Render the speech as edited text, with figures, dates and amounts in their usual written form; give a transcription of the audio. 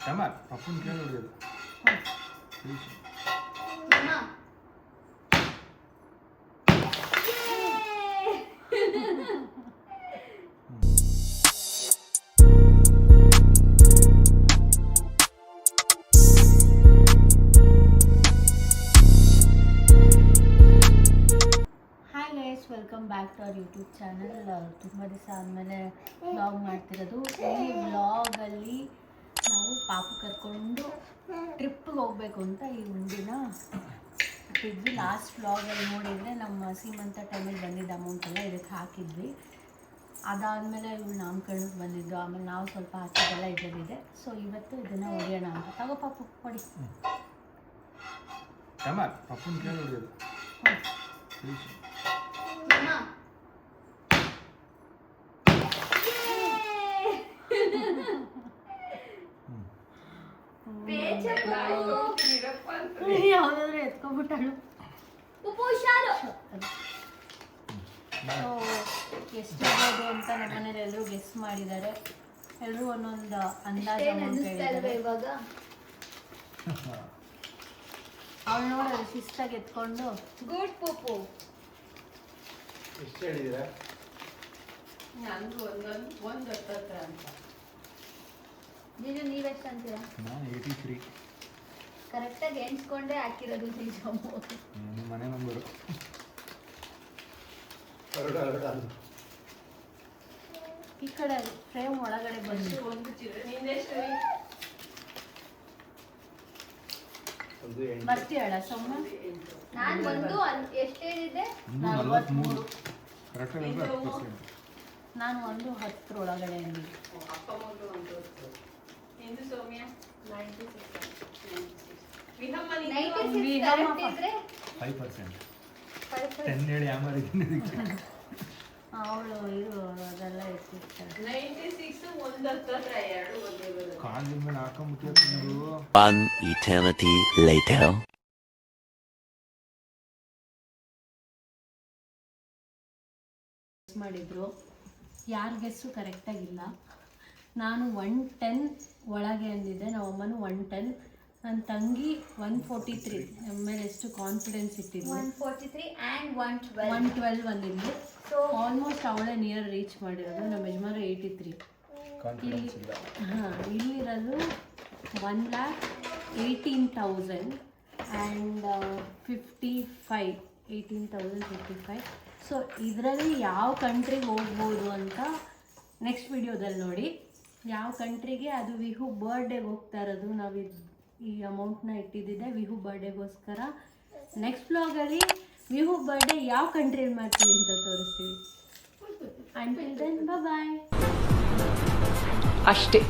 Tomato ಪಪ್ಪನ ಕೇಳಿ ಹೊಡೆಯೋದು welcome back to our YouTube channel. ತುಂಬ ದಿವಸ ಆದಮೇಲೆ ವ್ಲಾಗ್ ಮಾಡ್ತಿರೋದು. ಈ ವ್ಲಾಗಲ್ಲಿ ನಾವು ಪಾಪು ಕರ್ಕೊಂಡು ಟ್ರಿಪ್ಪಿಗೆ ಹೋಗಬೇಕು ಅಂತ ಈ ಉಂಡಿನ ಇಟ್ಟಿದ್ವಿ. ಲಾಸ್ಟ್ ವ್ಲಾಗಲ್ಲಿ ನೋಡಿದರೆ ನಮ್ಮ ಸೀಮಂತ ಟೈಮಲ್ಲಿ ಬಂದಿದ್ದ ಅಮೌಂಟೆಲ್ಲ ಇದಕ್ಕೆ ಹಾಕಿದ್ವಿ. ಅದಾದಮೇಲೆ ಇವ್ರು ನಾಮಕರಣಕ್ಕೆ ಬಂದಿದ್ದು. ಆಮೇಲೆ ನಾವು ಸ್ವಲ್ಪ ಹಾಕಿದ್ದೆಲ್ಲ ಇದರಲ್ಲಿದೆ. ಸೊ ಇವತ್ತು ಇದನ್ನು ಹೊಡೆಯೋಣ ಅಂತ. ತಗೋ ಪಾಪು ಹೊಡಿ. ಟಮಾಟ್ ಪಪ್ಪನ ಕೇಳಿ ಹೊಡೆಯೋದು ಯಾವ್ದಾದ್ರು ಎತ್ಕೊಂಡ್ಬಿಟ್ಟಾಳು. ಎಷ್ಟಿರ್ಬೋದು ಅಂತ ನಮ್ಮನೇಲಿ ಎಲ್ಲರೂ ಗೆಸ್ ಮಾಡಿದ್ದಾರೆ. ಎಲ್ಲರೂ ಒಂದೊಂದು ಅಂದಾಜು ಅಮೌಂಟ್ ಹೇಳಿದ್ದಾರೆ. ಅವಳು ನೋಡೋದು ಶಿಸ್ತಾಗಿ ಎತ್ಕೊಂಡು ಗುಡ್ ಪೂಪು ಎಷ್ಟು ಹೇಳಿದ್ದೀರಾ? ನಂದು ಒಂದು ಹತ್ತತ್ರ ಅಂತ. ನೀವೆಷ್ಟು ಅಂತೀರಾ? ನಾನು 83. ಕರೆಕ್ಟಾಗಿ ಎಣಿಸ್ಕೊಂಡೇ ಹಾಕಿರೋದು ನಿಜಮು. ನಿಮ್ಮ ಮನೆ ನಂಬರು ಈ ಕಡೆ ಫ್ರೇಮ್ ಒಳಗಡೆ ಬಂದು ಒಂದು ಚಿತ್ರ ನಿಂದೆಷ್ಟು ಬರ್ತೀಯಳ ಸೌಮ್ಯ? ನಾನು ಒಂದು ಎಷ್ಟು ಹೇಳಿದ್ದೆ? 43 ಕರೆಕ್ಟಾಗಿ ಹೇಳಿದ್ರೆ 10%. ನಾನು ಒಂದು 10 ಒಳಗಡೆ ಅಂದಿದ್ದೆ. ಅಪ್ಪ ಒಂದು ಒಂದು ಹಿಂದೂ ಸೌಮ್ಯ 96 ವಿಹಮ್ಮನಿ 96 ಕರೆಕ್ಟ್ ಇದ್ರೆ 5%. 10 ಹೇಳಿ ಯಾಮಾರಿದ್ದೀನಿ. ಅವಳು ಇದು ಅದೆಲ್ಲ ಎತ್ತಿರ್ತಾಳೆ. 96 ಒಂದು ಹತ್ತತ್ರ ಎರಡು ಒಂದೇ ಬರೋದು. ಕಾಲಿನ ಮೇಲೆ ಹಾಕೊಂಡ್ಬಿಟ್ಟು One eternity later. ಮಾಡಿದ್ರು. ಯಾರ ಗೆಸ್ಸು ಕರೆಕ್ಟಾಗಿಲ್ಲ. ನಾನು 110 ಒಳಗೆ ಅಂದಿದ್ದೆ. ನಮ್ಮ ಅಮ್ಮನೂ 110. ನನ್ನ ತಂಗಿ 143. ನಮ್ಮ ಮೇಲೆ ಎಷ್ಟು ಕಾನ್ಫಿಡೆನ್ಸ್ ಇಟ್ಟಿದ್ಲು. 143 and 112 112 ಬಂದಿದ್ಲು. ಆಲ್ಮೋಸ್ಟ್ ಅವಳೇ ನಿಯರ್ ರೀಚ್ ಮಾಡಿರೋದು. ನಮ್ಮ ಯಜಮಾನ 83. ಕಾನ್ಫಿಡೆನ್ಸ್ ಇಲ್ಲ. ಹಾಂ, ಇಲ್ಲಿರೋದು 1,18,000 ಆ್ಯಂಡ್ 55. 18,055. ಸೊ ಇದರಲ್ಲಿ ಯಾವ ಕಂಟ್ರಿಗೆ ಹೋಗ್ಬೋದು ಅಂತ ನೆಕ್ಸ್ಟ್ ವಿಡಿಯೋದಲ್ಲಿ ನೋಡಿ. ಯಾವ ಕಂಟ್ರಿಗೆ ಅದು ವಿಹು ಬರ್ಡೇಗೆ ಹೋಗ್ತಾ ಇರೋದು. ನಾವು ಈ ಅಮೌಂಟ್ನ ಇಟ್ಟಿದ್ದಿದ್ದೆ ವಿಹು ಬರ್ಡೇಗೋಸ್ಕರ. ನೆಕ್ಸ್ಟ್ ವ್ಲಾಗಲ್ಲಿ ವಿಹು ಬರ್ಡೇ ಯಾವ ಕಂಟ್ರಿಯಲ್ಲಿ ಮಾಡ್ತೀವಿ ಅಂತ ತೋರಿಸ್ತೀವಿ. Until then bye. ಅಷ್ಟೇ.